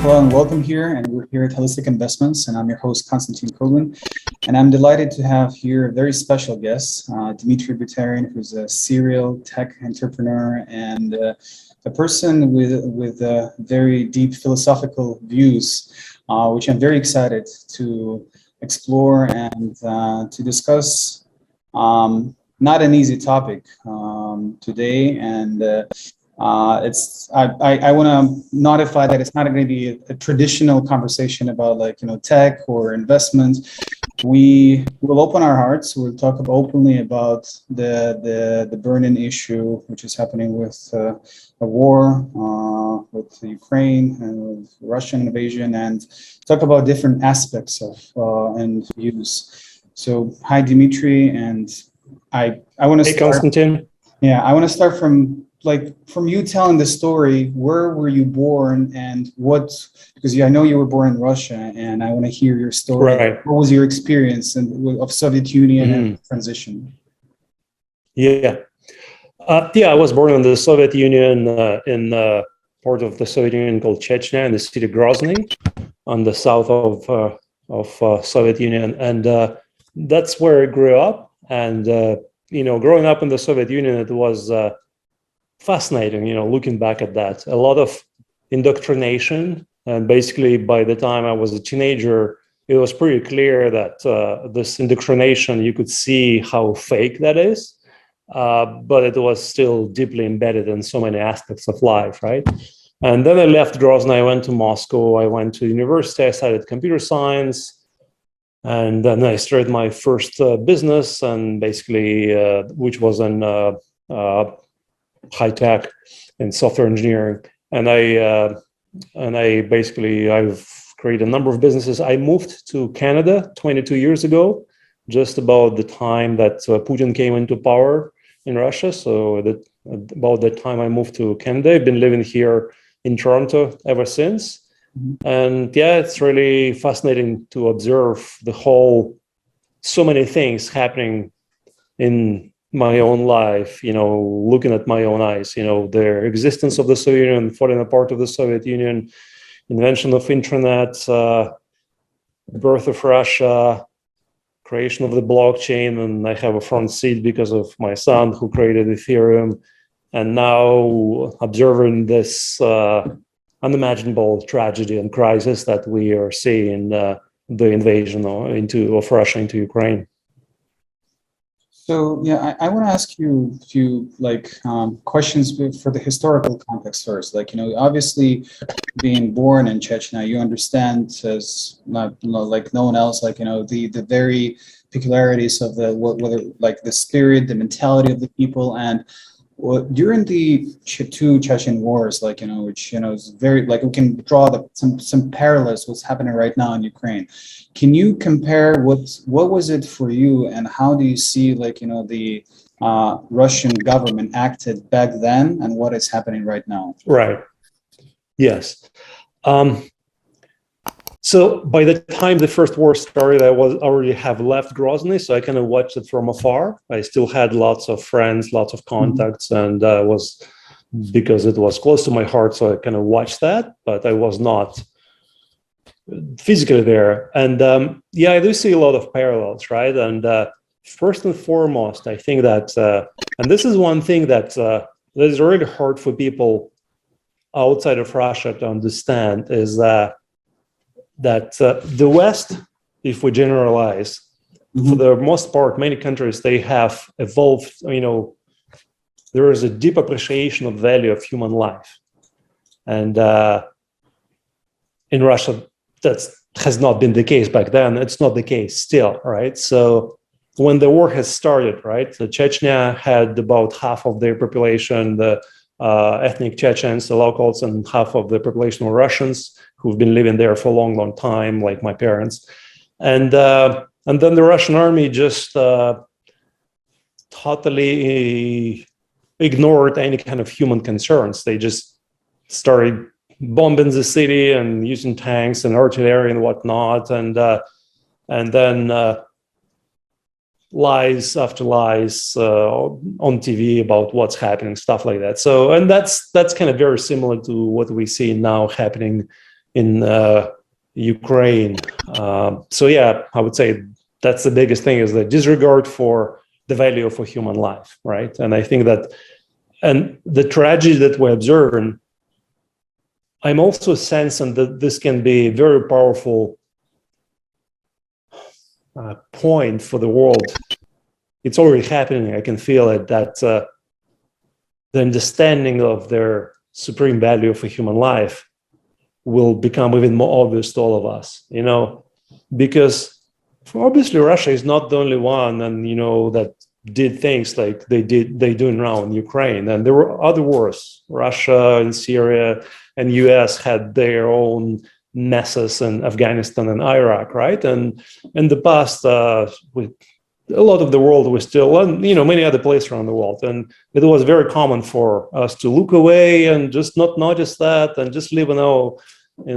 Well, and welcome here. And we're here at Holistic Investments, and I'm your host, Konstantin Koglin. And I'm delighted to have here a very special guest, Dmitry Buterin, who's a serial tech entrepreneur and a person with very deep philosophical views, which I'm very excited to explore and to discuss. Not an easy topic today, and I want to notify that it's not going to be a traditional conversation about tech or investments. We will open our hearts. We'll talk openly about the burning issue, which is happening with a war with Ukraine and with Russian invasion, and talk about different aspects of and views. So, hi Dmitry, and I want to start. Hey, Konstantin. Yeah, I want to start from you telling the story. Where were you born, and what? Because I know you were born in Russia, and I want to hear your story. Right. What was your experience of Soviet Union and transition? Yeah, I was born in the Soviet Union in part of the Soviet Union called Chechnya, in the city Grozny, on the south of Soviet Union, and that's where I grew up. And growing up in the Soviet Union, it was fascinating, looking back at that. A lot of indoctrination. And basically, by the time I was a teenager, it was pretty clear that this indoctrination, you could see how fake that is. But it was still deeply embedded in so many aspects of life, right? And then I left Grozny, I went to Moscow, I went to university, I studied computer science. And then I started my first business, and basically, which was in high tech and software engineering. And I've created a number of businesses. I moved to Canada 22 years ago, just about the time that Putin came into power in Russia. So about that time I moved to Canada. I've been living here in Toronto ever since. And it's really fascinating to observe so many things happening in my own life, looking at my own eyes, the existence of the Soviet Union, falling apart of the Soviet Union, invention of internet, birth of Russia, creation of the blockchain, and I have a front seat because of my son who created Ethereum, and now observing this unimaginable tragedy and crisis that we are seeing, the invasion of Russia into Ukraine. So I want to ask you a few questions for the historical context first. Obviously, being born in Chechnya, you understand as not like no one else. The very peculiarities of the spirit, the mentality of the people, and during the two Chechen wars, which is very we can draw some parallels what's happening right now in Ukraine. Can you compare what was it for you, and how do you see the Russian government acted back then, and what is happening right now? Right. Yes. So by the time the first war started, I already have left Grozny, so I kind of watched it from afar. I still had lots of friends, lots of contacts, and was because it was close to my heart, so I kind of watched that, but I was not physically there. And I do see a lot of parallels, right? And first and foremost, I think that, and this is one thing that is really hard for people outside of Russia to understand, is that the West, if we generalize, for the most part, many countries, they have evolved, there is a deep appreciation of value of human life. And in Russia, that has not been the case back then. It's not the case still, right? So when the war has started, right, so Chechnya had about half of their population, the ethnic Chechens, the locals, and half of the population were Russians who've been living there for a long, long time, like my parents. And then the Russian army just totally ignored any kind of human concerns. They just started bombing the city and using tanks and artillery and whatnot, and then lies after lies on TV about what's happening, stuff like that. So, and that's kind of very similar to what we see now happening in Ukraine. So yeah, I would say that's the biggest thing, is the disregard for the value of a human life, right? And I think that, and the tragedy that we're observing, I'm also sensing that this can be a very powerful point for the world. It's already happening. I can feel it, that the understanding of their supreme value of a human life will become even more obvious to all of us, because obviously Russia is not the only one, and that did things like they do now in Ukraine, and there were other wars. Russia and Syria and US had their own messes in Afghanistan and Iraq, right? And in the past, with a lot of the world was still, and many other places around the world, and it was very common for us to look away and just not notice that and just live in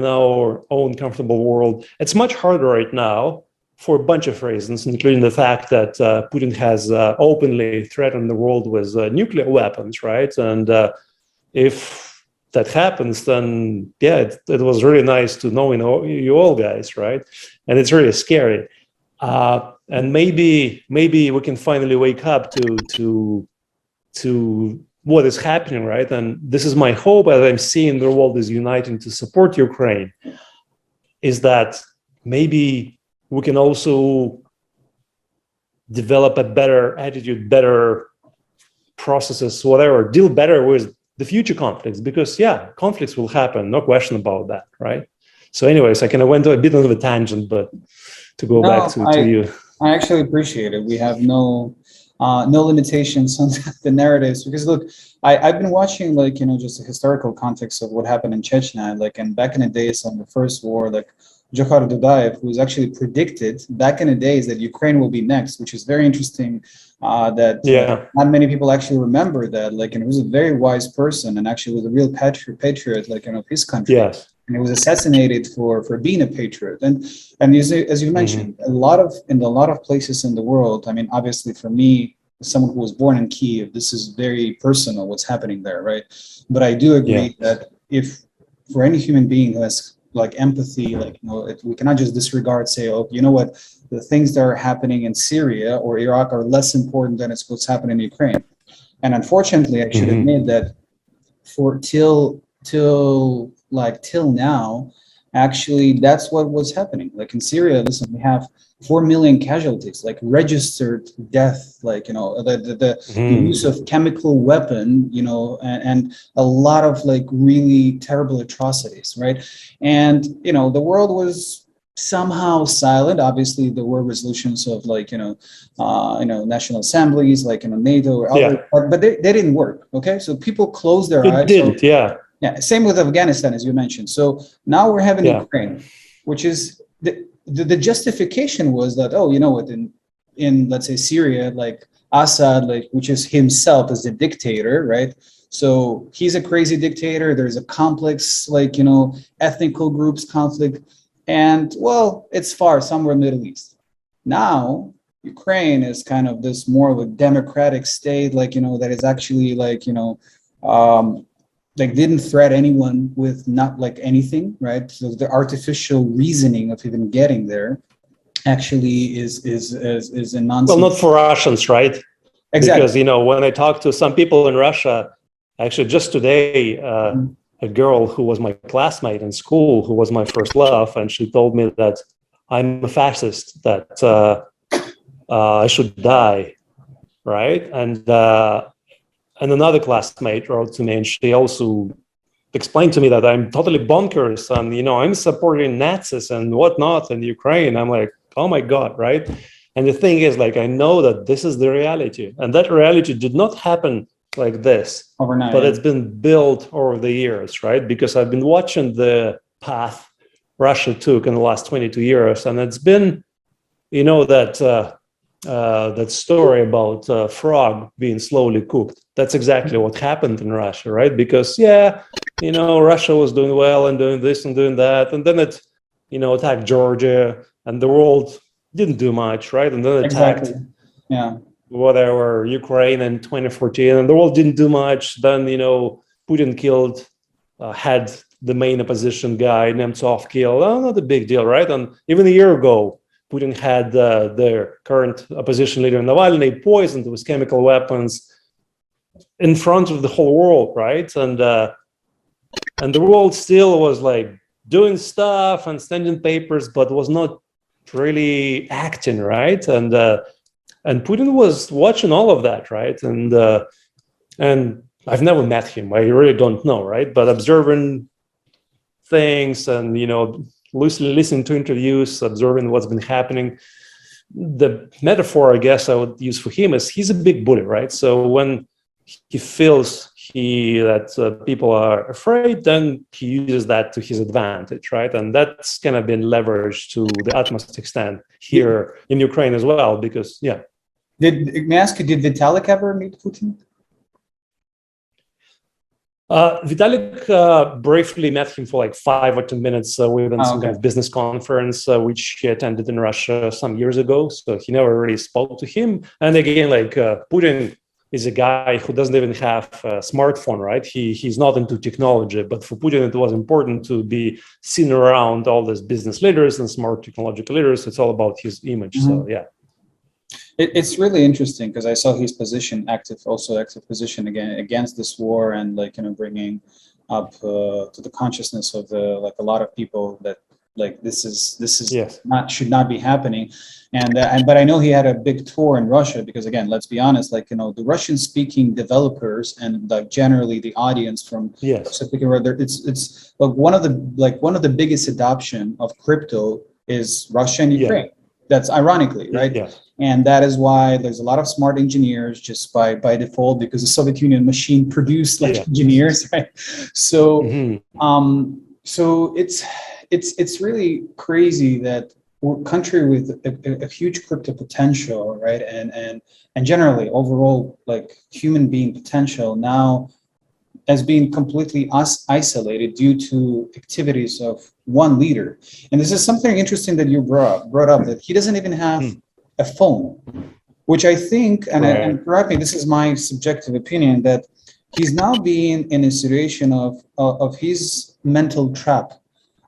our own comfortable world. It's much harder right now for a bunch of reasons, including the fact that Putin has openly threatened the world with nuclear weapons, right? And if that happens, then yeah, it was really nice to know you all guys, right? And it's really scary. And maybe we can finally wake up to what is happening, right? And this is my hope, as I'm seeing the world is uniting to support Ukraine, is that maybe we can also develop a better attitude, better processes, whatever, deal better with the future conflicts, because yeah, conflicts will happen, no question about that, right? So anyways, I kind of went to a bit of a tangent, but to go back to you. I actually appreciate it. We have no limitations on the narratives, because look, I've been watching, like, just the historical context of what happened in Chechnya, like, and back in the days on the first war, like Johar Dudayev, who was actually predicted back in the days that Ukraine will be next, which is very interesting. That not many people actually remember that, like, and he was a very wise person, and actually was a real patriot, like, of his country. Yes. And he was assassinated for being a patriot. And as you mentioned, in a lot of places in the world, I mean, obviously for me, as someone who was born in Kyiv, this is very personal what's happening there, right? But I do agree that if for any human being who has like empathy, like, we cannot just disregard, say, oh, you know what, the things that are happening in Syria or Iraq are less important than it's what's happening in Ukraine. And unfortunately, I should admit that for till now, actually, that's what was happening. Like in Syria, listen, we have 4 million casualties, like registered death, like, the use of chemical weapon, and a lot of like really terrible atrocities, right? And, the world was somehow silent. Obviously, there were resolutions of like, national assemblies, like, NATO or other, but they didn't work. Okay. So people closed their eyes. Yeah, same with Afghanistan, as you mentioned. So now we're having Ukraine, which is the justification was that, oh, you know what, in let's say Syria, like Assad, like, which is himself as a dictator, right? So he's a crazy dictator. There's a complex, like, ethnical groups conflict, and well, it's far somewhere in the Middle East. Now Ukraine is kind of this more of a democratic state, like, that is actually like, like didn't threat anyone with not like anything, right? So the artificial reasoning of even getting there actually is a nonsense. Well, not for Russians, right? Exactly. Because when I talk to some people in Russia, actually just today, a girl who was my classmate in school, who was my first love, and she told me that I'm a fascist, that I should die, right? And another classmate wrote to me, and she also explained to me that I'm totally bonkers, and I'm supporting Nazis and whatnot in Ukraine. I'm like, oh my God, right? And the thing is, like, I know that this is the reality, and that reality did not happen like this overnight, but it's been built over the years, right? Because I've been watching the path Russia took in the last 22 years, and it's been, that story about frog being slowly cooked. That's exactly what happened in Russia, right? Because Russia was doing well and doing this and doing that, and then it, attacked Georgia, and the world didn't do much, right? And then it attacked, whatever, Ukraine in 2014, and the world didn't do much. Then Putin had the main opposition guy, Nemtsov killed. Oh, not a big deal, right? And even a year ago, Putin had their current opposition leader, Navalny, poisoned with chemical weapons in front of the whole world, right? And the world still was like doing stuff and sending papers, but was not really acting, right? And Putin was watching all of that, right? And I've never met him. I really don't know, right? But observing things and, loosely listening to interviews, observing what's been happening. The metaphor, I guess, I would use for him is he's a big bully, right? So when he feels that people are afraid, then he uses that to his advantage, right? And that's kind of been leveraged to the utmost extent here in Ukraine as well, because, yeah. May I ask you, did Vitalik ever meet Putin? Vitalik briefly met him for like 5 or 10 minutes within some kind of business conference, which he attended in Russia some years ago. So he never really spoke to him. And again, Putin is a guy who doesn't even have a smartphone, right? He's not into technology, but for Putin, it was important to be seen around all these business leaders and smart technological leaders. It's all about his image. Mm-hmm. So, yeah. It's really interesting because I saw his position, active position against this war, and bringing up to the consciousness of a lot of people that this is yes. should not be happening, but I know he had a big tour in Russia because, again, let's be honest, the Russian-speaking developers and generally the audience from yes. It's one of the biggest adoption of crypto is Russia and Ukraine. Yeah. That's ironically, right? Yeah. And that is why there's a lot of smart engineers just by default, because the Soviet Union machine produced engineers, right? So, so it's really crazy that we're a country with a huge crypto potential, right? And generally overall human being potential now as being completely isolated due to activities of one leader. And this is something interesting that you brought up, that he doesn't even have a phone, which I think, and correct me, this is my subjective opinion, that he's now being in a situation of his mental trap.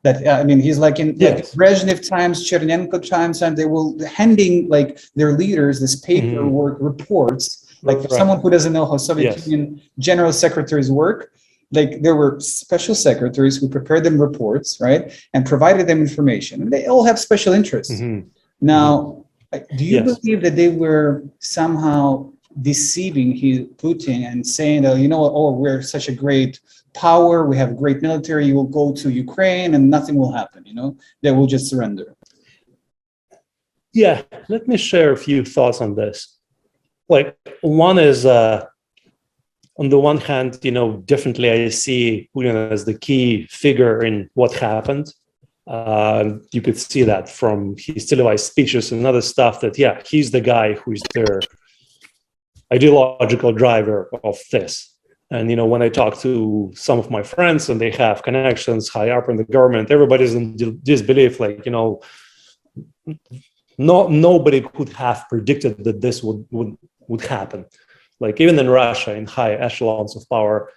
That he's in Brezhnev times, Chernenko times, and they will handing their leaders this paperwork reports. For someone who doesn't know how Soviet Union general secretaries work, there were special secretaries who prepared them reports, right, and provided them information. And they all have special interests. Now, do you believe that they were somehow deceiving Putin and saying that, we're such a great power, we have great military, you will go to Ukraine and nothing will happen, they will just surrender? Yeah, let me share a few thoughts on this. One is, on the one hand, definitely I see Putin as the key figure in what happened. You could see that from his televised speeches and other stuff that, he's the guy who's their ideological driver of this. And, when I talk to some of my friends and they have connections high up in the government, everybody's in disbelief, nobody could have predicted that this would happen. Even in Russia, in high echelons of power,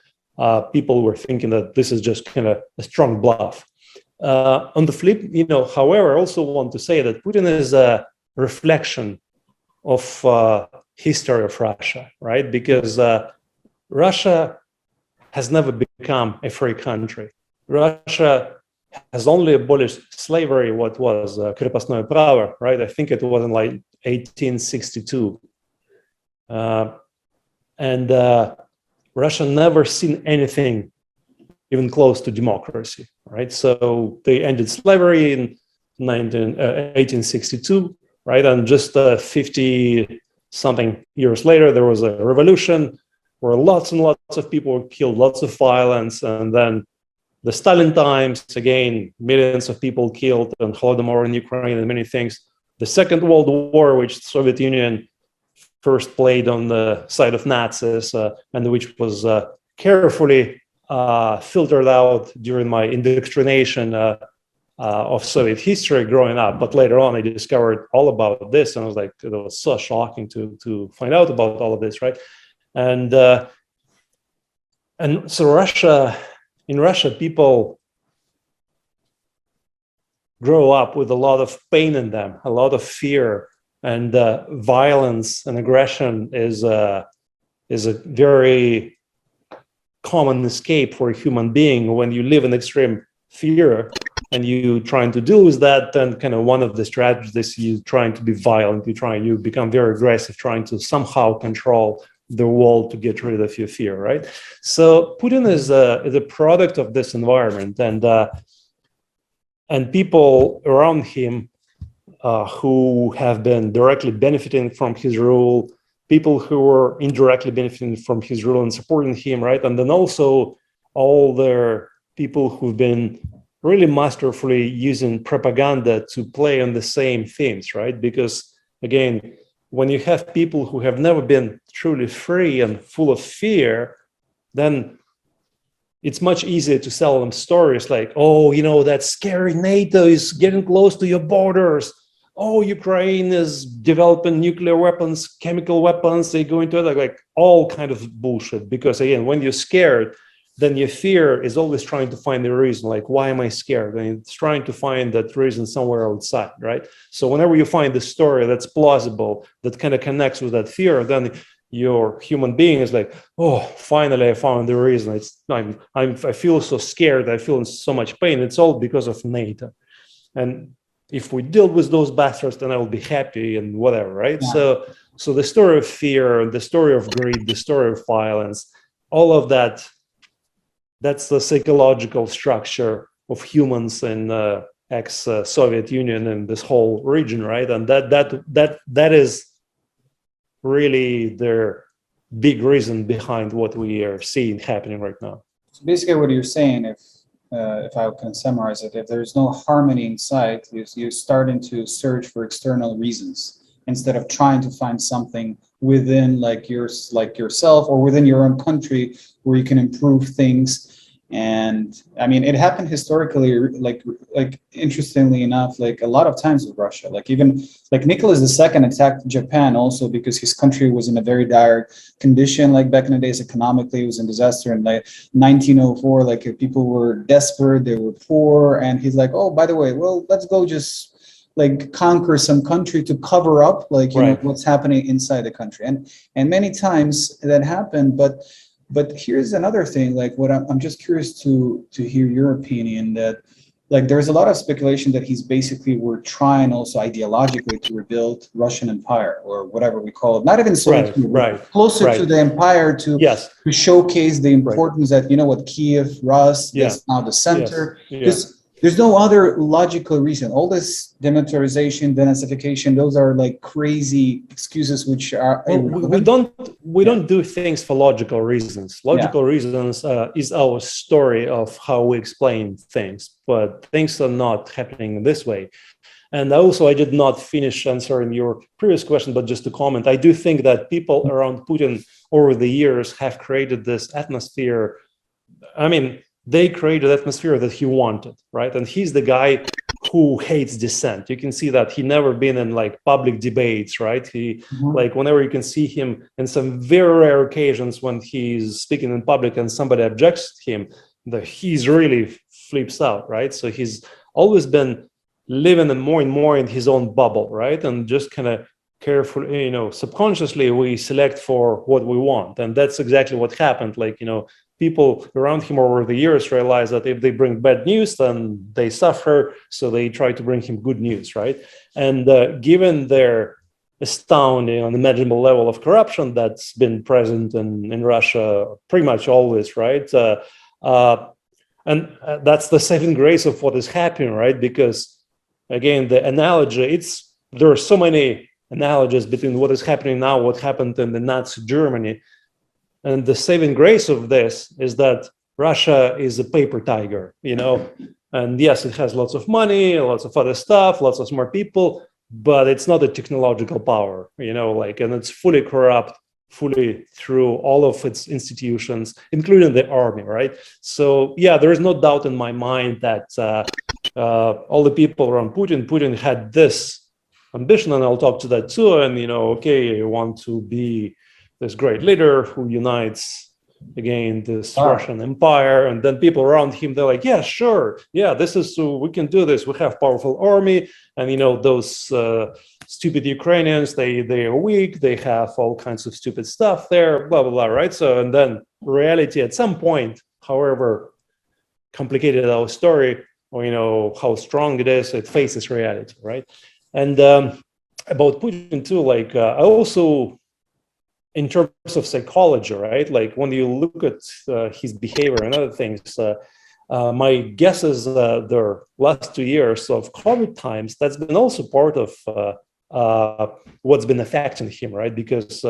people were thinking that this is just kind of a strong bluff. On the flip, however, I also want to say that Putin is a reflection of history of Russia, right? Because Russia has never become a free country. Russia has only abolished slavery, what was крепостное право, right? I think it was in 1862. And Russia never seen anything even close to democracy, right? So they ended slavery in 1862, right? And just 50-something years later, there was a revolution where lots and lots of people were killed, lots of violence, and then the Stalin times, again, millions of people killed, and Holodomor in Ukraine and many things. The Second World War, which the Soviet Union first played on the side of Nazis, and which was carefully filtered out during my indoctrination of Soviet history growing up. But later on, I discovered all about this, and I was like, it was so shocking to find out about all of this, right? And so in Russia, people grow up with a lot of pain in them, a lot of fear, and violence and aggression is a very common escape for a human being. When you live in extreme fear and you trying to deal with that, then kind of one of the strategies is you trying to be violent, you become very aggressive, trying to somehow control the world to get rid of your fear, right? So Putin is a product of this environment, and people around him who have been directly benefiting from his rule, people who are indirectly benefiting from his rule and supporting him, right? And then also all the people who've been really masterfully using propaganda to play on the same themes, right? Because again, when you have people who have never been truly free and full of fear, then it's much easier to sell them stories like, oh, that scary NATO is getting close to your borders. Oh, Ukraine is developing nuclear weapons, chemical weapons, they're going to like all kind of bullshit. Because again, when you're scared, then your fear is always trying to find the reason, like, why am I scared? And it's trying to find that reason somewhere outside, right? So whenever you find the story that's plausible, that kind of connects with that fear, then your human being is like, oh, finally I found the reason. I feel so scared, I feel in so much pain. It's all because of NATO. And if we deal with those bastards, then I will be happy and whatever, right? Yeah. So the story of fear, the story of greed, the story of violence, all of that, that's the psychological structure of humans in ex-Soviet Union and this whole region, right? And that is really the big reason behind what we are seeing happening right now. So basically, what you're saying, if I can summarize it, if there's no harmony inside, you're starting to search for external reasons instead of trying to find something within like yourself or within your own country where you can improve things. And I mean, it happened historically, like interestingly enough, like a lot of times with Russia, like even like Nicholas II attacked Japan also because his country was in a very dire condition. Like back in the days, economically, it was a disaster. And like 1904, like if people were desperate, they were poor. And he's like, oh, by the way, well, let's go just like conquer some country to cover up like, you know, what's happening inside the country. And many times that happened, but here's another thing, like what I'm just curious to hear your opinion that like there's a lot of speculation that he's basically we're trying also ideologically to rebuild Russian Empire or whatever we call it, not even Soviet, closer to the empire to showcase the importance that, you know what, Kiev, Rus, that's now the center. There's no other logical reason. All this demilitarization, denazification, those are like crazy excuses which are... We don't do things for logical reasons. Logical reasons is our story of how we explain things, but things are not happening this way. And also, I did not finish answering your previous question, but just to comment, I do think that people around Putin over the years have created this atmosphere. I mean, they created an atmosphere that he wanted, right? And he's the guy who hates dissent. You can see that he never been in like public debates, right? He like whenever you can see him in some very rare occasions when he's speaking in public and somebody objects to him, he's really flips out, right? So he's always been living more and more in his own bubble, right? And just kind of carefully, you know, subconsciously we select for what we want. And that's exactly what happened. Like, you know, people around him over the years realize that if they bring bad news, then they suffer. So they try to bring him good news, right? And given their astounding, unimaginable level of corruption that's been present in Russia pretty much always, right? And that's the saving grace of what is happening, right? Because again, the analogy, there are so many analogies between what is happening now, what happened in the Nazi Germany. And the saving grace of this is that Russia is a paper tiger, you know, and yes, it has lots of money, lots of other stuff, lots of smart people, but it's not a technological power, you know, like, and it's fully corrupt, fully through all of its institutions, including the army, right? So yeah, there is no doubt in my mind that all the people around Putin had this ambition, and I'll talk to that too. And, you know, okay, you want to be this great leader who unites again this Russian empire, and then people around him, they're like, yeah, sure, yeah, this is we can do this. We have powerful army, and those stupid Ukrainians, they are weak. They have all kinds of stupid stuff there, blah blah blah, right? So, and then reality at some point, however complicated our story, or how strong it is, it faces reality, right? And about Putin too, like I also, in terms of psychology, right? Like when you look at his behavior and other things, my guess is the last 2 years of COVID times, that's been also part of what's been affecting him, right? Because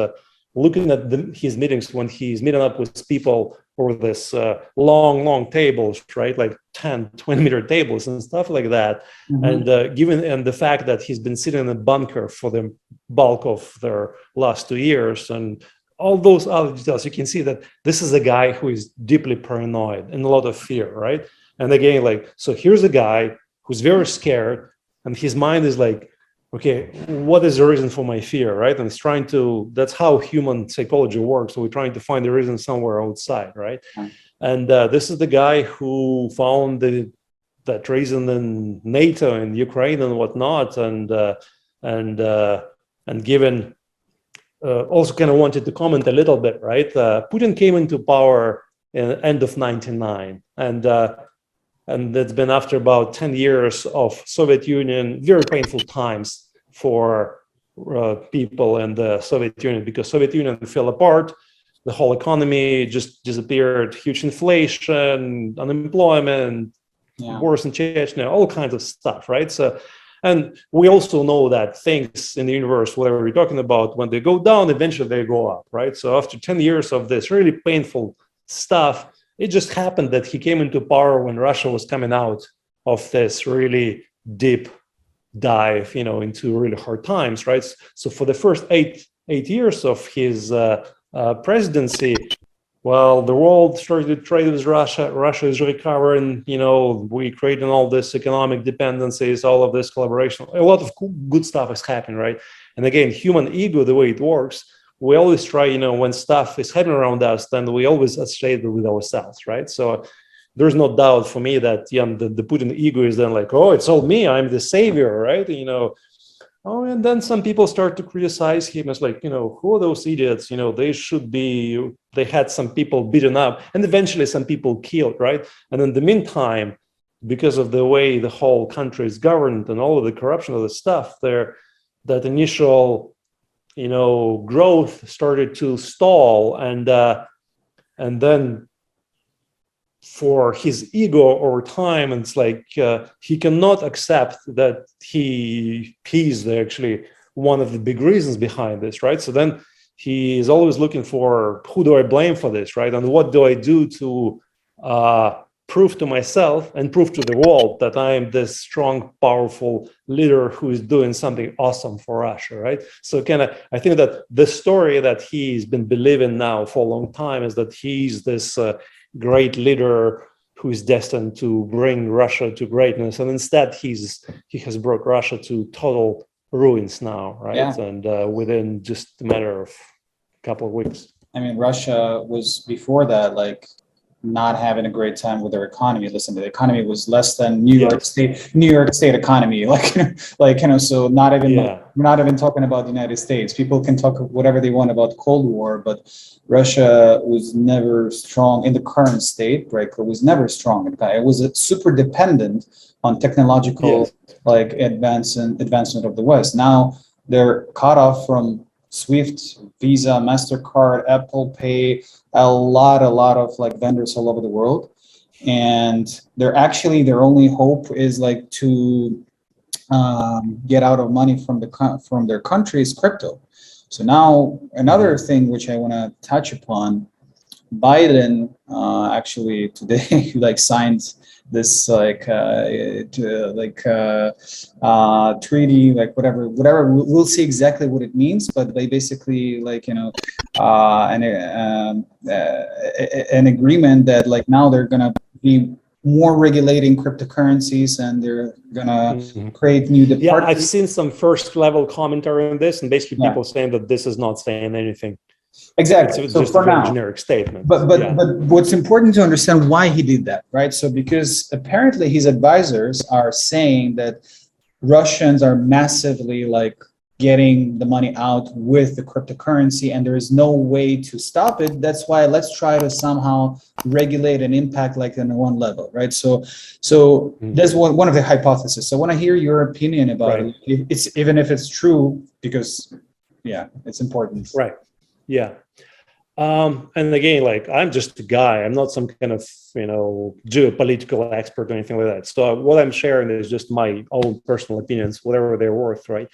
looking at his meetings, when he's meeting up with people over this long tables, right? Like 10, 20-meter tables and stuff like that. Mm-hmm. And the fact that he's been sitting in a bunker for the bulk of their last 2 years and all those other details, you can see that this is a guy who is deeply paranoid and a lot of fear, right? And again, like, so here's a guy who's very scared and his mind is like, okay, what is the reason for my fear, right? And it's trying to, that's how human psychology works. So we're trying to find the reason somewhere outside, right? And this is the guy who found that reason in NATO and Ukraine and whatnot. And given, also kind of wanted to comment a little bit, right? Putin came into power in the end of 99. And it's been after about 10 years of Soviet Union, very painful times for people in the Soviet Union, because Soviet Union fell apart, the whole economy just disappeared, huge inflation, unemployment, wars in Chechnya, all kinds of stuff, right? So, and we also know that things in the universe, whatever we're talking about, when they go down, eventually they go up, right? So after 10 years of this really painful stuff, it just happened that he came into power when Russia was coming out of this really deep dive, into really hard times, right? So for the first eight years of his presidency, well, the world started to trade with Russia. Russia is recovering. We created all this economic dependencies, all of this collaboration. A lot of good stuff is happening, right? And again, human ego, the way it works, we always try, when stuff is happening around us, then we always associate it with ourselves, right? So there's no doubt for me that the Putin ego is then like, oh, it's all me, I'm the savior, right? Oh, and then some people start to criticize him as like, who are those idiots? They had some people beaten up and eventually some people killed, right? And in the meantime, because of the way the whole country is governed and all of the corruption of the stuff there, that initial growth started to stall, and then for his ego over time, it's like he cannot accept that he's actually one of the big reasons behind this, right? So then he is always looking for, who do I blame for this, right? And what do I do to prove to myself and prove to the world that I am this strong, powerful leader who is doing something awesome for Russia, right? So I think that the story that he's been believing now for a long time is that he's this great leader who is destined to bring Russia to greatness, and instead he has brought Russia to total ruins now, right? Yeah. And within just a matter of a couple of weeks. I mean, Russia was before that not having a great time with their economy. Listen, the economy was less than New York State economy. So we're not even talking about the United States. People can talk whatever they want about Cold War, but Russia was never strong in the current state, right? It was never strong. It was super dependent on technological advancement of the West. Now they're cut off from SWIFT, Visa, MasterCard, Apple Pay, a lot of vendors all over the world. And their only hope is to get out of money from their country is crypto. So now another thing which I want to touch upon, Biden actually today signed this treaty, whatever. We'll see exactly what it means, but they basically an agreement that now they're gonna be more regulating cryptocurrencies, and they're gonna create new departments. Yeah, I've seen some first level commentary on this, and basically people saying that this is not saying anything Exactly. It's So just a for very now, generic statement. but what's important to understand why he did that, right? So because apparently his advisors are saying that Russians are massively like getting the money out with the cryptocurrency and there is no way to stop it. That's why let's try to somehow regulate and impact like on one level, right? So that's one of the hypotheses. So when I hear your opinion about Right. it, it's even if it's true, because yeah, it's important. Right. Yeah. And again, like I'm just a guy. I'm not some kind of geopolitical expert or anything like that. So what I'm sharing is just my own personal opinions, whatever they're worth, right?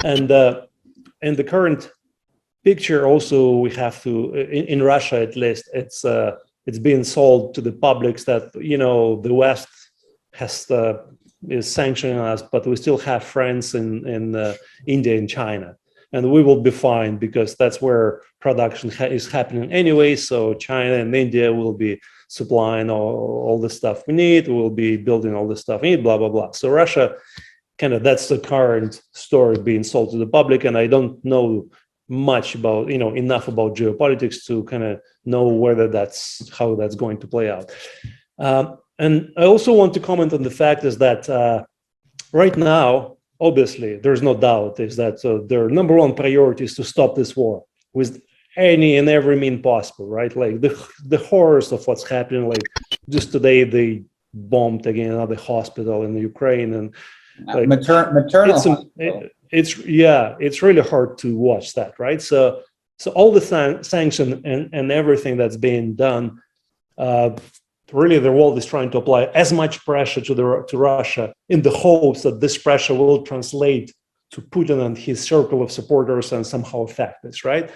And in the current picture, also we have to in Russia at least, it's being sold to the publics that the West has is sanctioning us, but we still have friends in India and China. And we will be fine because that's where production is happening anyway. So China and India will be supplying all the stuff we need. We'll be building all the stuff we need, blah, blah, blah. So Russia, kind of, that's the current story being sold to the public. And I don't know much about, enough about geopolitics to kind of know whether how that's going to play out. And I also want to comment on the fact is that right now, obviously, there's no doubt is that their number one priority is to stop this war with any and every means possible, right? Like the horrors of what's happening. Like just today, they bombed again another hospital in Ukraine, and like maternal. It's really hard to watch that, right? So all the sanction and everything that's being done. Really, the world is trying to apply as much pressure to Russia in the hopes that this pressure will translate to Putin and his circle of supporters and somehow affect this, right?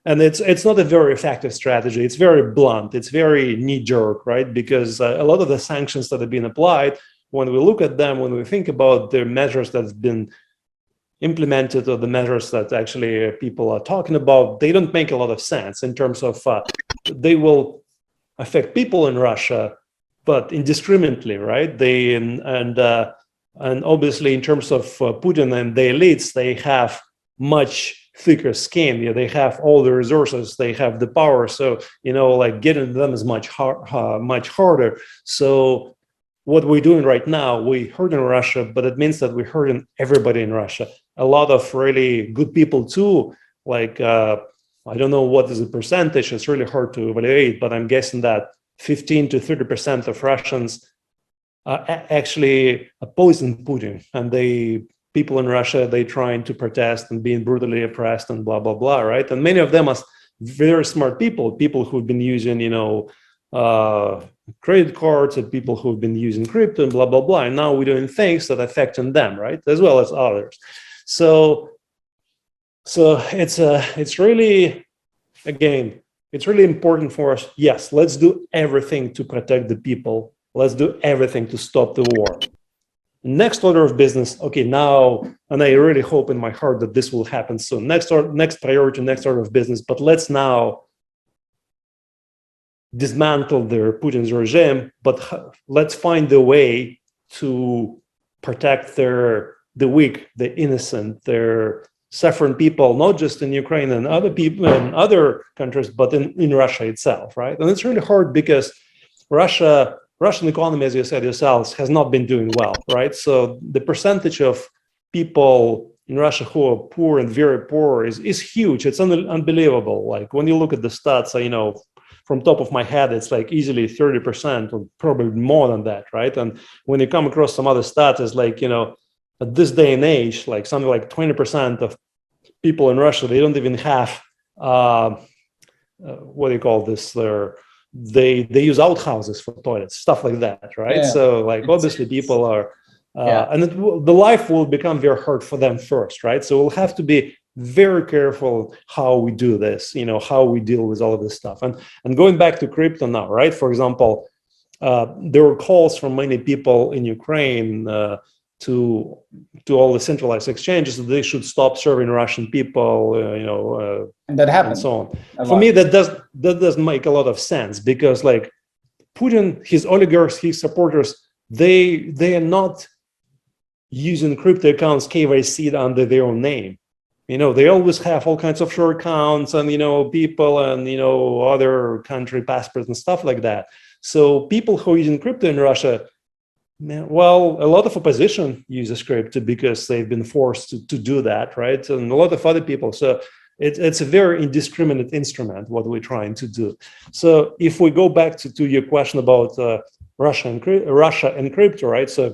And it's not a very effective strategy. It's very blunt. It's very knee-jerk, right? Because a lot of the sanctions that have been applied, when we look at them, when we think about the measures that have been implemented or the measures that actually people are talking about, they don't make a lot of sense in terms of they will affect people in Russia, but indiscriminately, right? And obviously, in terms of Putin and the elites, they have much thicker skin. They have all the resources, they have the power. So like getting them is much harder. So what we're doing right now, we hurt in Russia, but it means that we're hurting everybody in Russia. A lot of really good people too, like. I don't know what is the percentage. It's really hard to evaluate, but I'm guessing that 15 to 30% of Russians are actually opposing Putin. And people in Russia, they trying to protest and being brutally oppressed and blah, blah, blah, right? And many of them are very smart people who've been using, credit cards and people who've been using crypto and blah, blah, blah. And now we're doing things that affecting them, right? As well as others. So it's really, again, it's really important for us. Yes, let's do everything to protect the people. Let's do everything to stop the war. Next order of business, okay, now, and I really hope in my heart that this will happen soon. Next priority, next order of business, but let's now dismantle Putin's regime, but let's find a way to protect the weak, the innocent, their suffering people, not just in Ukraine and other people in other countries, but in Russia itself, right? And it's really hard because Russian economy, as you said yourselves, has not been doing well, right? So the percentage of people in Russia who are poor and very poor is huge. It's unbelievable. Like when you look at the stats, from top of my head, it's like easily 30% or probably more than that, right? And when you come across some other stats, it's like, at this day and age, like something like 20% of people in Russia, they don't even have, what do you call this? They use outhouses for toilets, stuff like that, right? Yeah. So like obviously people are, and the life will become very hard for them first, right? So we'll have to be very careful how we do this, how we deal with all of this stuff. And going back to crypto now, right? For example, there were calls from many people in Ukraine to all the centralized exchanges that they should stop serving Russian people, and that happened, and so on. For me, that doesn't make a lot of sense because, like, Putin, his oligarchs, his supporters, they are not using crypto accounts KYC under their own name. they always have all kinds of short accounts and, people and, other country passports and stuff like that. So people who are using crypto in Russia, well, a lot of opposition uses crypto because they've been forced to do that, right? And a lot of other people. So it's a very indiscriminate instrument, what we're trying to do. So if we go back to your question about Russia and crypto, right? So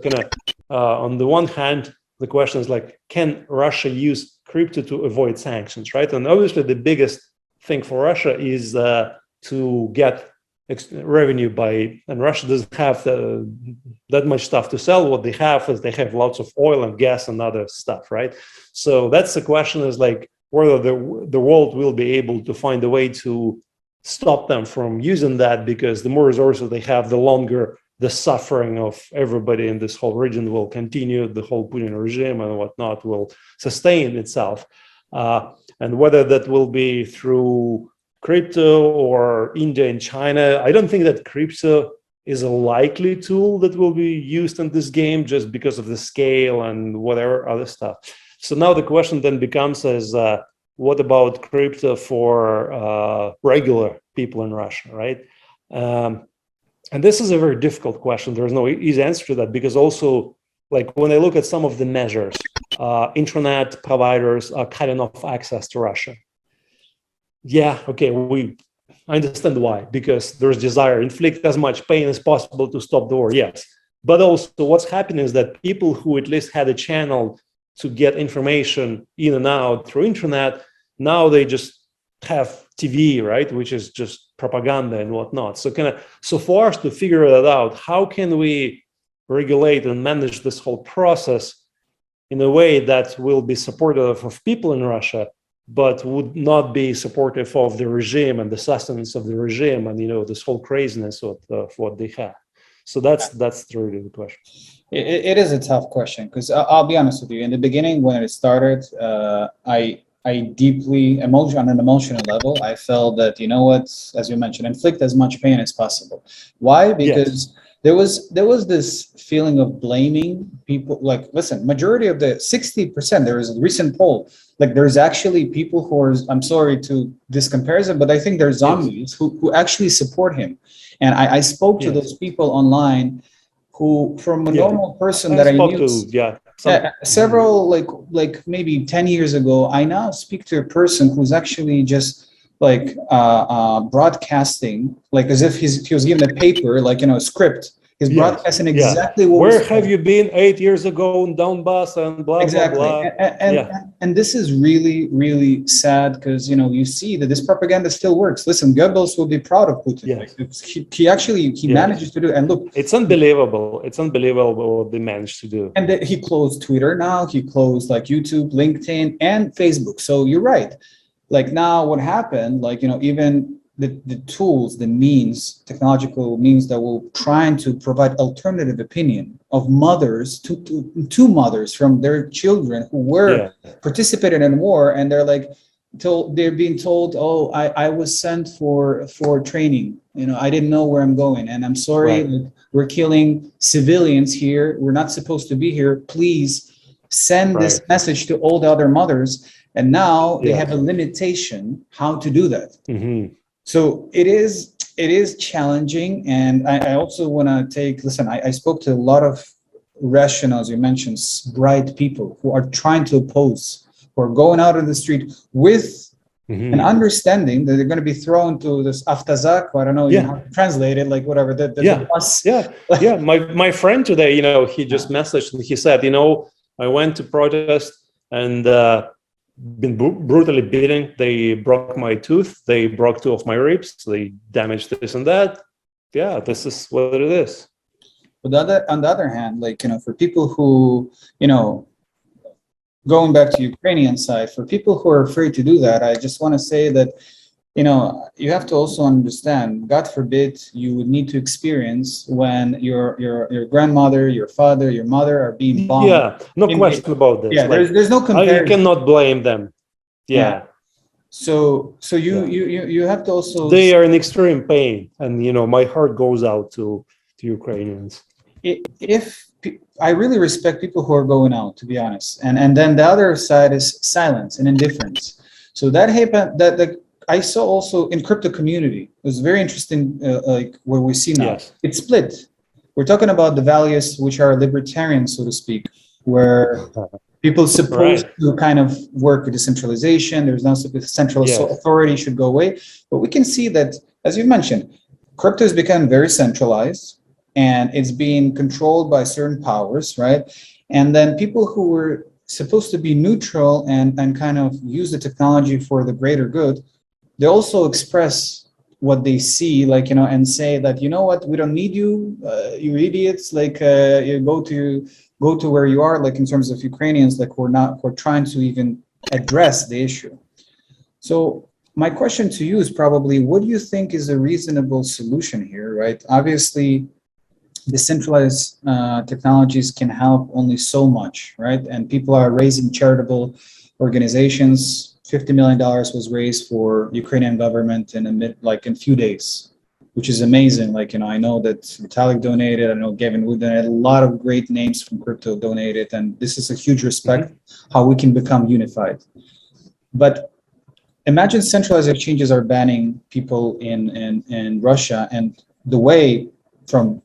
on the one hand, the question is like, can Russia use crypto to avoid sanctions, right? And obviously the biggest thing for Russia is to get revenue and Russia doesn't have that much stuff to sell. What they have is they have lots of oil and gas and other stuff, right? So that's the question, is like whether the world will be able to find a way to stop them from using that, because the more resources they have, the longer the suffering of everybody in this whole region will continue. The whole Putin regime and whatnot will sustain itself. And whether that will be through crypto or India and China, I don't think that crypto is a likely tool that will be used in this game, just because of the scale and whatever other stuff. So now the question then becomes what about crypto for regular people in Russia, right? And this is a very difficult question. There's no easy answer to that, because also, like when I look at some of the measures, internet providers are cutting off access to Russia. Yeah, okay, I understand why, because there's desire, inflict as much pain as possible to stop the war, yes. But also what's happening is that people who at least had a channel to get information in and out through internet, now they just have TV, right, which is just propaganda and whatnot. So for us to figure that out, how can we regulate and manage this whole process in a way that will be supportive of people in Russia, but would not be supportive of the regime and the sustenance of the regime and this whole craziness of what they have. So that's really the question. It is a tough question, because I'll be honest with you. In the beginning, when it started, I deeply on an emotional level, I felt that, as you mentioned, inflict as much pain as possible. Why? Because there was this feeling of blaming people. Like, listen, majority of the 60%, there was a recent poll, like there's actually people who are, I'm sorry to this comparison, but I think they're zombies who actually support him. And I spoke to those people online who, from a normal person that I knew, several, like maybe 10 years ago, I now speak to a person who's actually just like broadcasting, like as if he was given a paper, like, a script. He's broadcasting exactly what. Where have you been 8 years ago in Donbass and blah, exactly. blah, blah. And this is really, really sad, because, you see that this propaganda still works. Listen, Goebbels will be proud of Putin. Yes. Like, he actually manages to do it. And look, it's unbelievable. It's unbelievable what they managed to do. And he closed Twitter now. He closed like YouTube, LinkedIn, and Facebook. So you're right. Like now what happened, like, even the tools, the means, technological means that will trying to provide alternative opinion of mothers to mothers from their children who were participated in war, and they're like they're being told, oh, I was sent for training, I didn't know where I'm going, and I'm sorry, like, we're killing civilians here, we're not supposed to be here, please send this message to all the other mothers. And now they have a limitation how to do that. So it is challenging. And I also want to listen, I spoke to a lot of rational, as you mentioned, bright people who are trying to oppose, who are going out on the street with an understanding that they're going to be thrown to this автозак, I don't know how to translate it, like whatever, the bus. My friend today, he just messaged and he said, I went to protest and been brutally beaten. They broke my tooth. They broke 2 of my ribs. They damaged this and that. Yeah, this is what it is. But on the other hand, like, for people who, going back to Ukrainian side, for people who are afraid to do that, I just want to say that, you have to also understand, God forbid, you would need to experience when your grandmother, your father, your mother are being bombed. Yeah, no question about this. Yeah, there's no comparison. You cannot blame them. Yeah. So you have to also. They are in extreme pain, and my heart goes out to Ukrainians. If I really respect people who are going out, to be honest. And then the other side is silence and indifference. So that happened. That I saw also in crypto community. It was very interesting. Like where we see now, Yes. it's split. We're talking about the values which are libertarian, so to speak, where people supposed Right. to kind of work with decentralization. There's no central Yes. authority should go away. But we can see that, as you mentioned, crypto has become very centralized and it's being controlled by certain powers, right? And then people who were supposed to be neutral and kind of use the technology for the greater good, they also express what they see, like, you know, and say that, you know what, we don't need you, you idiots, like, you go to where you are, like in terms of Ukrainians, like we're trying to even address the issue. So my question to you is probably, what do you think is a reasonable solution here, right? Obviously, decentralized technologies can help only so much, right? And people are raising charitable organizations. $50 million was raised for Ukrainian government in few days, which is amazing. Like, you know, I know that Vitalik donated, I know Gavin Wood donated, a lot of great names from crypto donated, and this is a huge respect how we can become unified. But imagine centralized exchanges are banning people in Russia, and the way from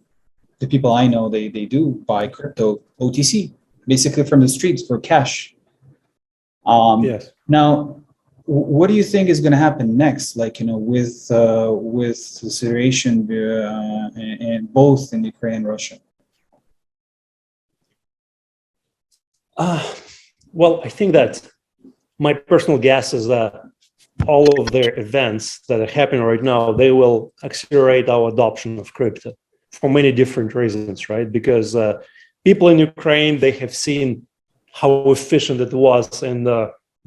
the people I know, they do buy crypto OTC, basically from the streets for cash. Yes. Now, what do you think is going to happen next? Like, you know, with the situation in both in Ukraine and Russia. Well, I think that my personal guess is that all of the events that are happening right now, they will accelerate our adoption of crypto for many different reasons, right? Because people in Ukraine, they have seen how efficient it was in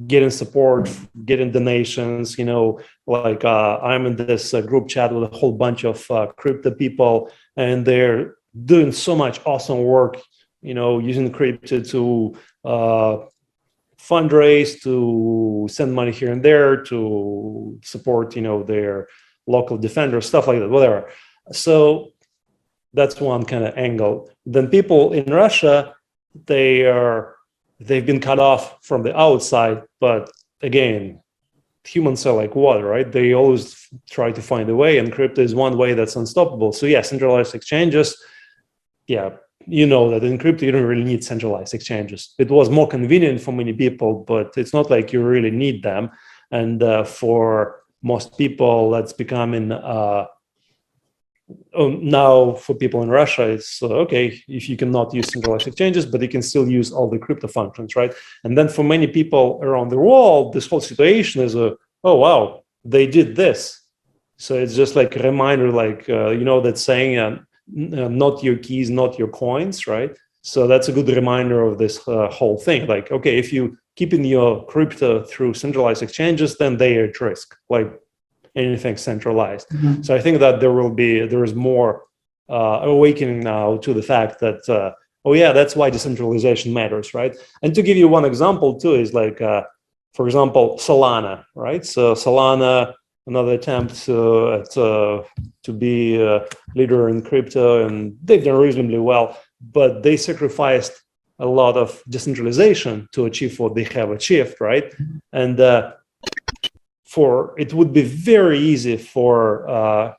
getting support, getting donations, you know, like I'm in this group chat with a whole bunch of crypto people, and they're doing so much awesome work, you know, using crypto to fundraise, to send money here and there, to support, you know, their local defenders, stuff like that, whatever. So that's one kind of angle. Then people in Russia, they've been cut off from the outside, but again, humans are like water, right? They always try to find a way, and crypto is one way that's unstoppable. So yeah, centralized exchanges, yeah, you know that in crypto you don't really need centralized exchanges. It was more convenient for many people, but it's not like you really need them. And for most people, that's becoming now for people in Russia, it's okay if you cannot use centralized exchanges, but you can still use all the crypto functions, right? And then for many people around the world, this whole situation is oh wow, they did this. So it's just like a reminder, like you know that saying, not your keys, not your coins, right? So that's a good reminder of this whole thing. Like, okay, if you keeping your crypto through centralized exchanges, then they are at risk. Like anything centralized. Mm-hmm. So I think that there is more awakening now to the fact that oh yeah, that's why decentralization matters, right? And to give you one example too is like for example Solana, right? So Solana, another attempt to be a leader in crypto, and they've done reasonably well, but they sacrificed a lot of decentralization to achieve what they have achieved, right? And it would be very easy for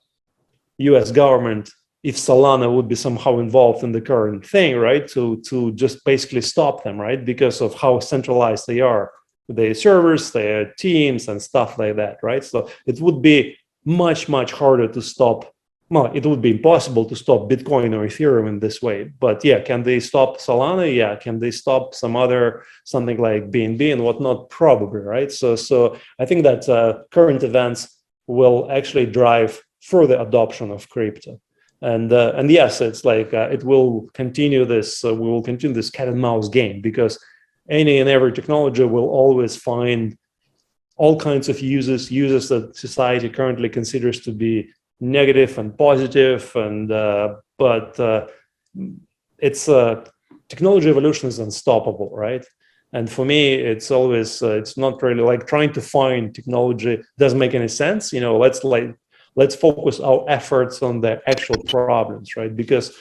U.S. government, if Solana would be somehow involved in the current thing, right, to just basically stop them, right, because of how centralized they are, their servers, their teams, and stuff like that, right? So it would be much harder to stop. Well, it would be impossible to stop Bitcoin or Ethereum in this way. But yeah, can they stop Solana? Yeah. Can they stop something like BNB and whatnot? Probably, right? So I think that current events will actually drive further adoption of crypto. And yes, it's like it will continue this. We will continue this cat and mouse game, because any and every technology will always find all kinds of uses that society currently considers to be negative and positive, and but it's technology evolution is unstoppable, right? And for me, it's always it's not really like trying to find technology doesn't make any sense. You know, let's focus our efforts on the actual problems, right? Because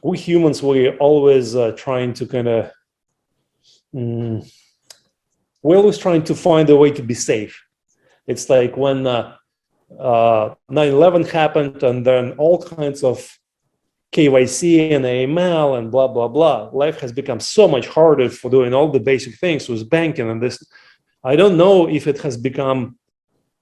we humans, we always trying to kind of, we're always trying to find a way to be safe. It's like when 9/11 happened, and then all kinds of KYC and AML and blah, blah, blah. Life has become so much harder for doing all the basic things with banking and this. I don't know if it has become,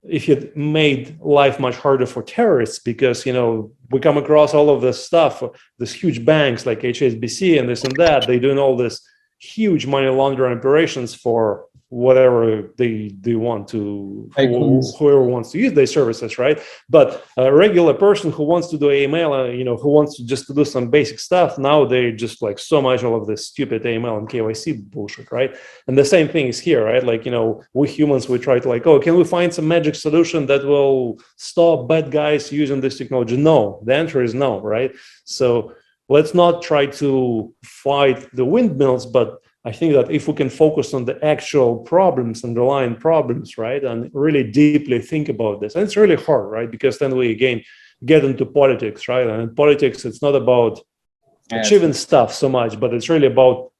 if it made life much harder for terrorists, because, you know, we come across all of this stuff, these huge banks like HSBC and this and that, they're doing all this huge money laundering operations for whatever they want to, whoever wants to use their services, right? But a regular person who wants to do AML, you know, who wants to just to do some basic stuff, now they just like so much all of this stupid AML and KYC bullshit, right? And the same thing is here, right? Like, you know, we humans, we try to like, oh, can we find some magic solution that will stop bad guys using this technology? No, the answer is no, right? So let's not try to fight the windmills, but I think that if we can focus on the actual problems, underlying problems, right, and really deeply think about this, and it's really hard, right, because then we again get into politics, right, and in politics, it's not about achieving stuff so much, but it's really about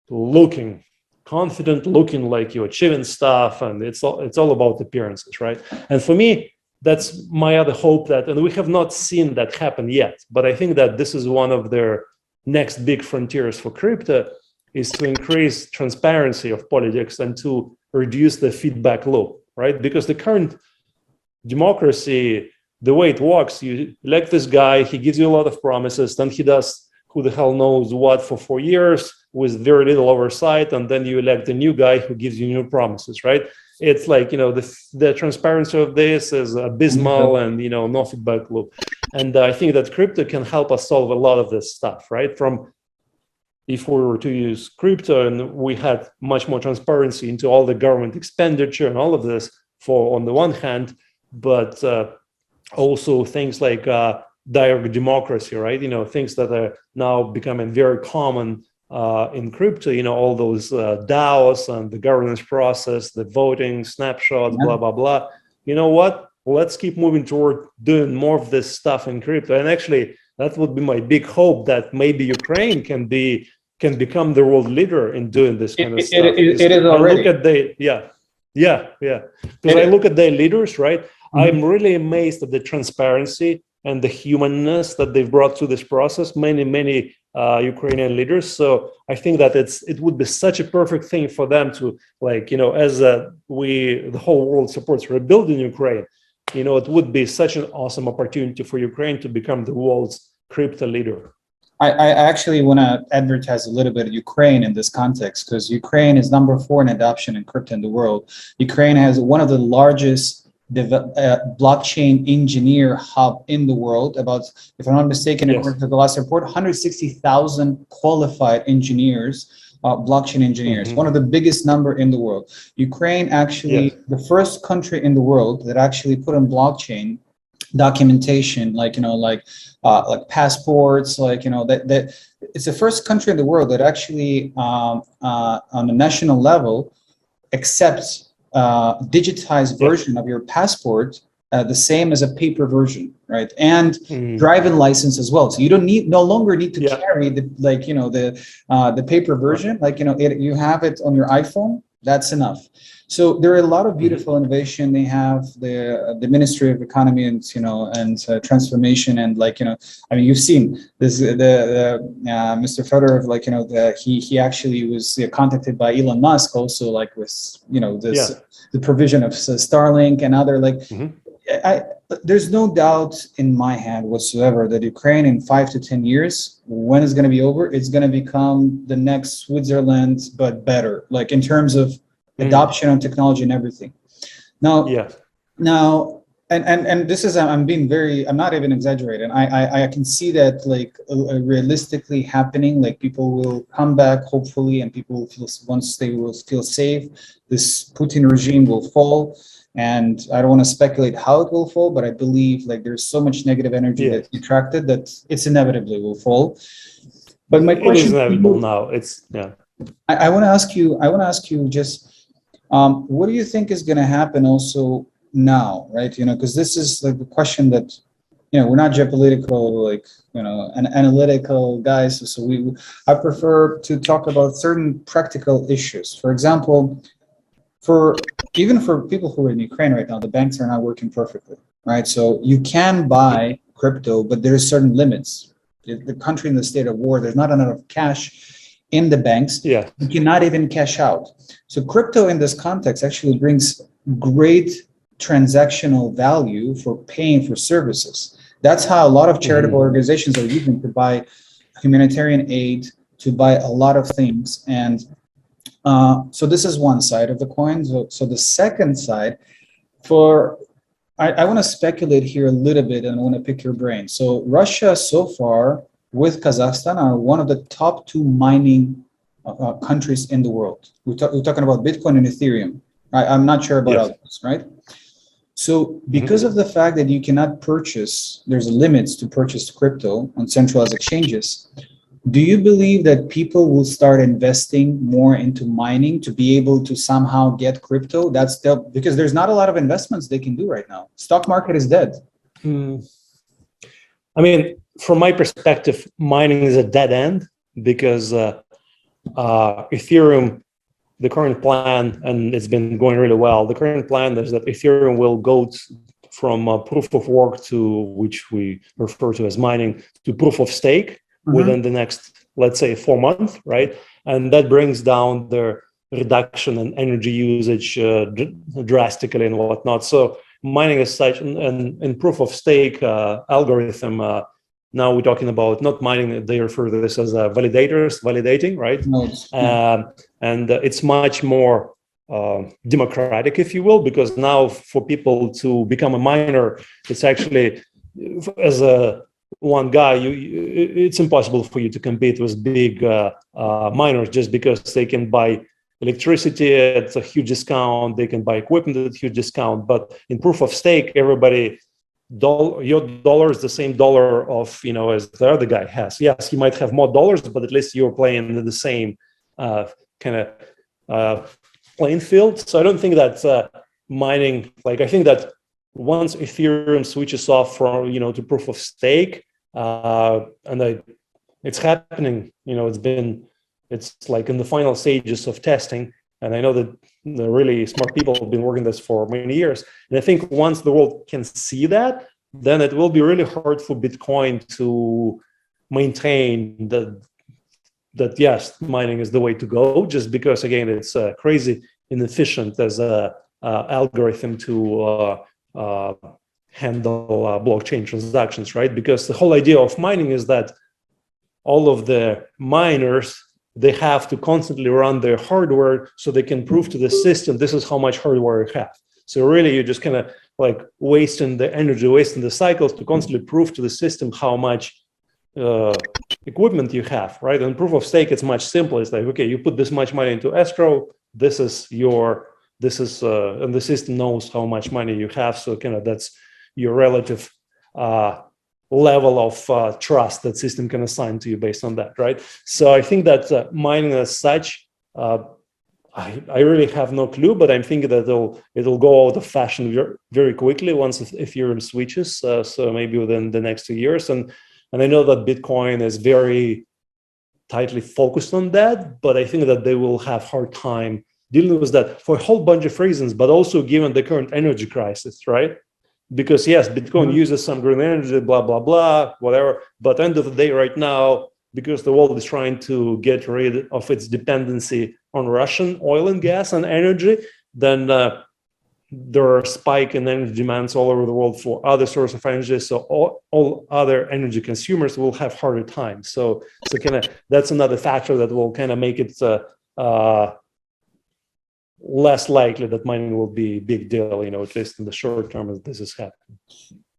looking confident, looking like you're achieving stuff, and it's all about appearances, right? And for me, that's my other hope that, and we have not seen that happen yet, but I think that this is one of their next big frontiers for crypto, is to increase transparency of politics and to reduce the feedback loop, right? Because the current democracy, the way it works, you elect this guy, he gives you a lot of promises, then he does who the hell knows what for 4 years with very little oversight, and then you elect a new guy who gives you new promises, right? It's like, you know, the transparency of this is abysmal, and, you know, no feedback loop. And I think that crypto can help us solve a lot of this stuff, right? From if we were to use crypto and we had much more transparency into all the government expenditure and all of this for, on the one hand, but also things like direct democracy, right? You know, things that are now becoming very common in crypto, you know, all those DAOs and the governance process, the voting snapshots, blah, blah, blah. You know what? Let's keep moving toward doing more of this stuff in crypto. And actually, that would be my big hope, that maybe Ukraine can become the world leader in doing this kind of stuff. It is already. I look at because I look at their leaders, right? I'm really amazed at the transparency and the humanness that they've brought to this process. Many Ukrainian leaders. So I think that it would be such a perfect thing for them to, like, you know, as the whole world supports rebuilding Ukraine, you know, it would be such an awesome opportunity for Ukraine to become the world's crypto leader. I actually want to advertise a little bit of Ukraine in this context, because Ukraine is number 4 in adoption in crypto in the world. Ukraine has one of the largest blockchain engineer hub in the world. About, if I'm not mistaken, according to the last report, 160,000 qualified engineers, blockchain engineers, one of the biggest number in the world. Ukraine actually, the first country in the world that actually put on blockchain documentation, like, you know, like passports, like, you know, that it's the first country in the world that actually on a national level accepts digitized version of your passport, the same as a paper version, right? And driving license as well. So you don't no longer need to carry the, like, you know, the paper version, like, you know, you have it on your iPhone. That's enough. So there are a lot of beautiful innovation. They have the Ministry of Economy and, you know, and transformation, and, like, you know, I mean, you've seen this, Mr. Fedorov, like, you know, he actually was contacted by Elon Musk also, like, with, you know, this the provision of Starlink and other, like, there's no doubt in my head whatsoever that Ukraine in 5 to 10 years, when it's going to be over, it's going to become the next Switzerland, but better, like, in terms of adoption on technology and everything. Now, and this is, I'm not even exaggerating. I can see that, like, realistically happening. Like, people will come back, hopefully, and people will feel, once they will feel safe, this Putin regime will fall. And I don't want to speculate how it will fall, but I believe, like, there's so much negative energy that's attracted that it's inevitably will fall. But my question is inevitable now. I want to ask you just, what do you think is going to happen also now, right? You know, because this is like the question that we're not geopolitical, like, an analytical guys. So I prefer to talk about certain practical issues. For example, even for people who are in Ukraine right now, the banks are not working perfectly, right? So you can buy crypto, but there's certain limits. The country in the state of war, there's not enough cash in the banks. Yeah. You cannot even cash out. So crypto in this context actually brings great transactional value for paying for services. That's how a lot of charitable organizations are using to buy humanitarian aid, to buy a lot of things. And so this is one side of the coin. So the second side, I want to speculate here a little bit, and I want to pick your brain. So Russia so far with Kazakhstan are one of the top two mining countries in the world. We're talking about Bitcoin and Ethereum. I'm not sure about others, right? So because of the fact that you cannot purchase, there's limits to purchase crypto on centralized exchanges, do you believe that people will start investing more into mining to be able to somehow get crypto? Because there's not a lot of investments they can do right now. Stock market is dead. I mean, from my perspective, mining is a dead end because Ethereum, the current plan, and it's been going really well. The current plan is that Ethereum will go from proof of work to, which we refer to as mining, to proof of stake within the next, let's say, 4 months, right? And that brings down the reduction in energy usage drastically and whatnot. So mining as such, and proof of stake algorithm, now we're talking about not mining, they refer to this as validating, right? And it's much more democratic, if you will, because now for people to become a miner, it's actually, as a one guy, it's impossible for you to compete with big miners just because they can buy electricity at a huge discount, they can buy equipment at a huge discount. But in proof of stake, everybody, your dollar is the same dollar of, as the other guy has. Yes, you might have more dollars, but at least you're playing in the same kind of playing field. So I don't think that mining, I think that once Ethereum switches off from, to proof of stake, it's happening, it's like in the final stages of testing. And I know that the really smart people have been working this for many years. And I think once the world can see that, then it will be really hard for Bitcoin to maintain that yes, mining is the way to go, just because, again, it's crazy inefficient as a algorithm to handle blockchain transactions, right? Because the whole idea of mining is that all of the miners, they have to constantly run their hardware so they can prove to the system, this is how much hardware you have. So really, you're just kind of wasting the energy, wasting the cycles to constantly prove to the system how much equipment you have, right? And proof of stake, it's much simpler. It's like, okay, you put this much money into escrow, and the system knows how much money you have. So kind of that's your relative level of trust that system can assign to you based on that, right? So I think that mining as such, I really have no clue, but I'm thinking that it'll go out of fashion very quickly once Ethereum switches. So maybe within the next 2 years, and I know that Bitcoin is very tightly focused on that, but I think that they will have hard time dealing with that for a whole bunch of reasons, but also given the current energy crisis, right? Because yes, Bitcoin uses some green energy, blah, blah, blah, whatever. But end of the day right now, because the world is trying to get rid of its dependency on Russian oil and gas and energy, then there are a spike in energy demands all over the world for other sources of energy. So all other energy consumers will have harder time. So kind of that's another factor that will kind of make it less likely that mining will be a big deal, at least in the short term as this is happening.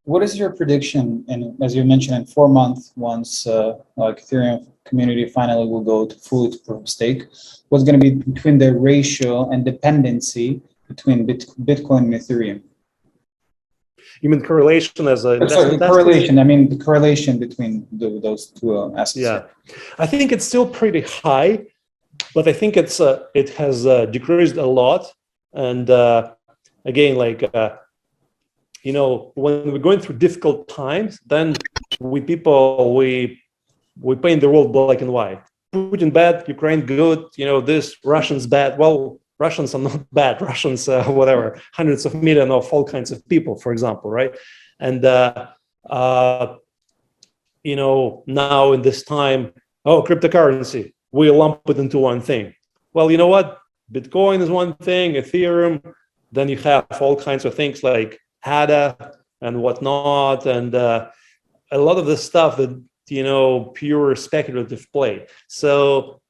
What is your prediction? And as you mentioned, in 4 months, once Ethereum community finally will go to fully to proof of stake, what's going to be between the ratio and dependency between Bitcoin and Ethereum? You mean correlation as a correlation? I mean the correlation between those two assets. Yeah, I think it's still pretty high, but I think it has decreased a lot. And again, when we're going through difficult times, then we paint the world black and white. Putin bad, Ukraine good, this, Russians bad. Well, Russians are not bad. Russians, whatever, hundreds of millions of all kinds of people, for example, right? And, now in this time, cryptocurrency, we lump it into one thing. Well, you know what? Bitcoin is one thing, Ethereum, then you have all kinds of things like ADA and whatnot, and a lot of the stuff that, pure speculative play. So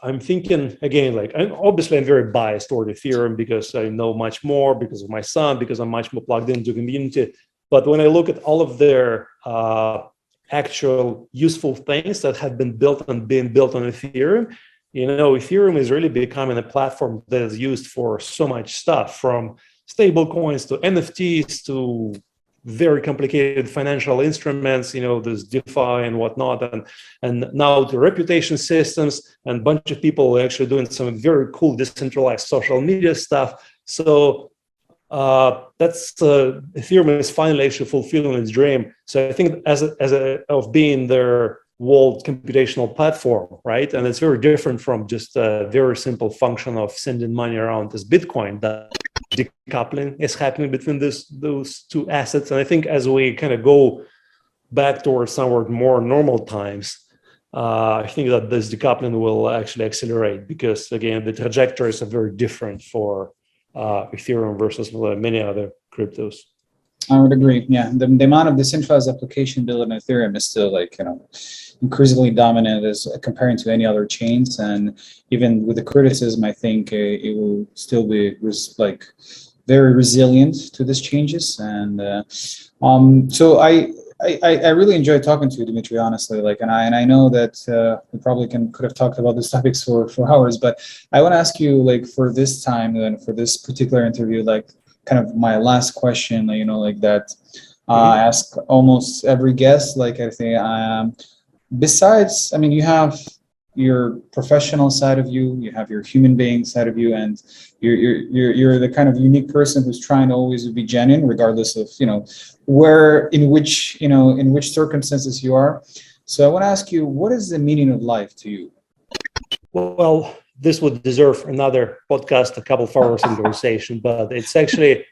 I'm thinking again, I'm very biased toward Ethereum because I know much more because of my son, because I'm much more plugged into the community. But when I look at all of their actual useful things that have been built on Ethereum, Ethereum is really becoming a platform that is used for so much stuff, from stable coins to NFTs to very complicated financial instruments, there's DeFi and whatnot, and now the reputation systems, and a bunch of people are actually doing some very cool decentralized social media stuff. So that's Ethereum is finally actually fulfilling its dream. So I think of being their world computational platform, right? And it's very different from just a very simple function of sending money around as Bitcoin. That decoupling is happening between those two assets. And I think as we kind of go back towards somewhat more normal times, I think that this decoupling will actually accelerate because, again, the trajectories are very different for Ethereum versus many other cryptos. I would agree. Yeah, the amount of decentralized application built in Ethereum is still increasingly dominant as comparing to any other chains, and even with the criticism, I think it will still be very resilient to these changes. And so I really enjoyed talking to you, Dmitry, honestly. And I know that we probably could have talked about these topics for hours, but I want to ask you, for this time and for this particular interview, kind of my last question, that I ask almost every guest. I think, besides, you have your professional side of you, you have your human being side of you, and you're the kind of unique person who's trying to always be genuine, regardless of in which circumstances you are. So I want to ask you, what is the meaning of life to you? Well, this would deserve another podcast, a couple of hours in conversation, but it's actually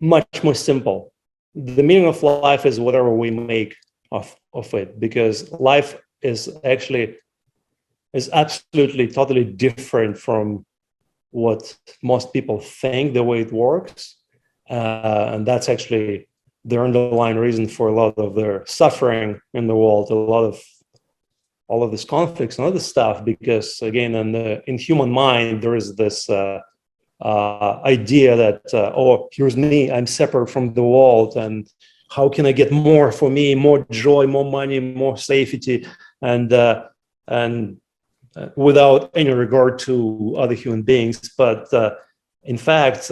much more simple. The meaning of life is whatever we make of it, because life is absolutely totally different from what most people think the way it works, and that's actually the underlying reason for a lot of their suffering in the world, a lot of all of these conflicts and other stuff, because again, in human mind, there is this idea that, here's me, I'm separate from the world, and how can I get more for me, more joy, more money, more safety, and without any regard to other human beings. But in fact,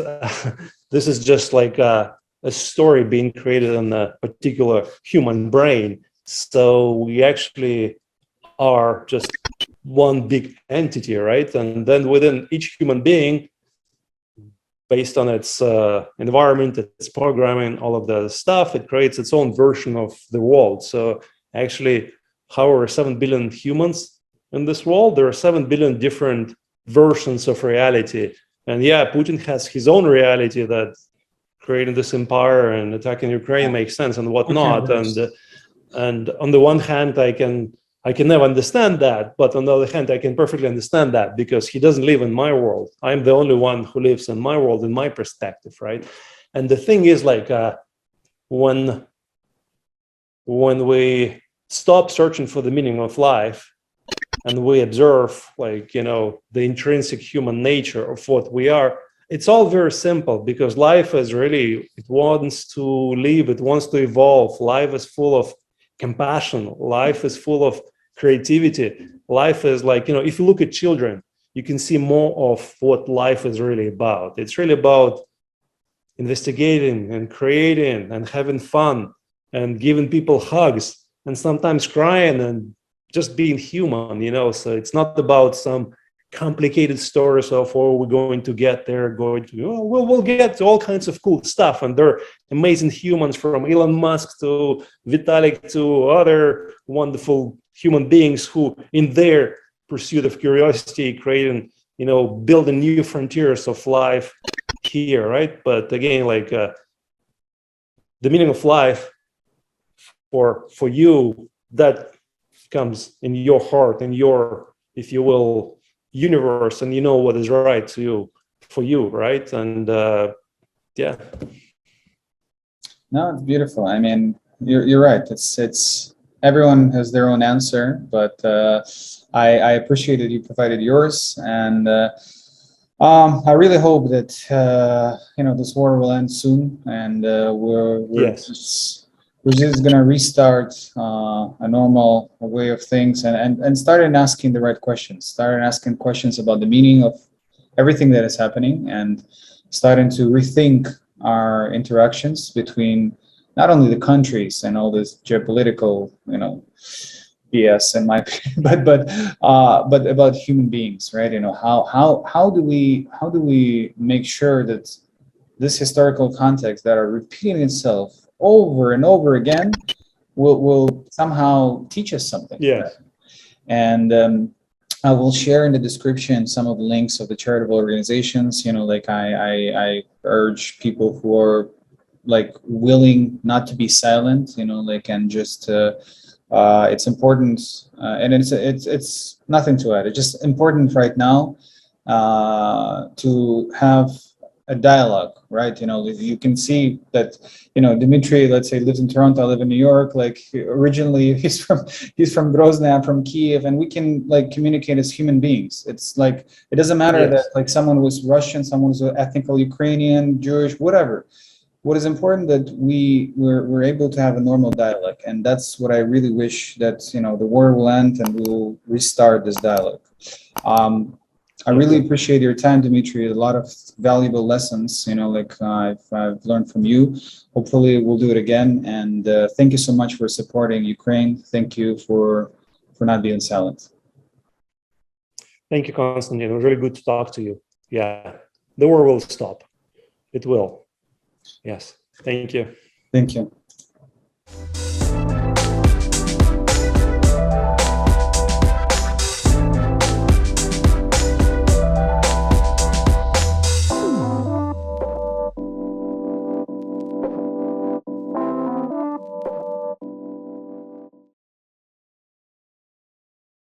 this is just like a story being created in a particular human brain. So we actually are just one big entity, right? And then within each human being, based on its environment, its programming, all of the stuff, it creates its own version of the world. So actually, however 7 billion humans in this world, there are 7 billion different versions of reality. And yeah, Putin has his own reality that creating this empire and attacking Ukraine makes sense and whatnot. And on the one hand, I can never understand that, but on the other hand, I can perfectly understand that because he doesn't live in my world. I'm the only one who lives in my world, in my perspective, right? And the thing is, when we stop searching for the meaning of life and we observe, the intrinsic human nature of what we are, it's all very simple, because life is really, it wants to live, it wants to evolve. Life is full of compassion. Life is full of creativity. Life is if you look at children, you can see more of what life is really about. It's really about investigating and creating and having fun and giving people hugs and sometimes crying and just being human, So it's not about some complicated stories of, oh, we're going to get there, we'll get to all kinds of cool stuff, and they're amazing humans, from Elon Musk to Vitalik to other wonderful human beings who, in their pursuit of curiosity, creating, building new frontiers of life here, right? But again, like the meaning of life for you, that comes in your heart, in your, if you will, universe, and you know what is right to you, for you, right? And yeah. No, it's beautiful. I mean, you're right. It's everyone has their own answer, but I appreciate that you provided yours, and I really hope that this war will end soon, and we're just gonna restart a normal way of things, and started asking the right questions. Started asking questions about the meaning of everything that is happening, and starting to rethink our interactions between not only the countries and all this geopolitical, BS in my opinion, but about human beings, right? How do we make sure that this historical context that are repeating itself over and over again will somehow teach us something? Yeah. Right? And I will share in the description some of the links of the charitable organizations. I urge people who are like willing not to be silent, and just it's important, and it's nothing to add. It's just important right now to have a dialogue, right? You can see that, Dmitry, let's say, lives in Toronto, I live in New York. Like, originally he's from Grozny, I'm from Kiev, and we can like communicate as human beings. It's like, it doesn't matter that like someone was Russian, someone was ethnical Ukrainian, Jewish, whatever. What is important that we're able to have a normal dialogue, and that's what I really wish, that the war will end and we'll restart this dialogue. I really appreciate your time, Dmitry. A lot of valuable lessons, I've learned from you. Hopefully we'll do it again. And thank you so much for supporting Ukraine. Thank you for not being silent. Thank you, Konstantin. It was really good to talk to you. Yeah, the war will stop. It will. Yes. Thank you. Thank you.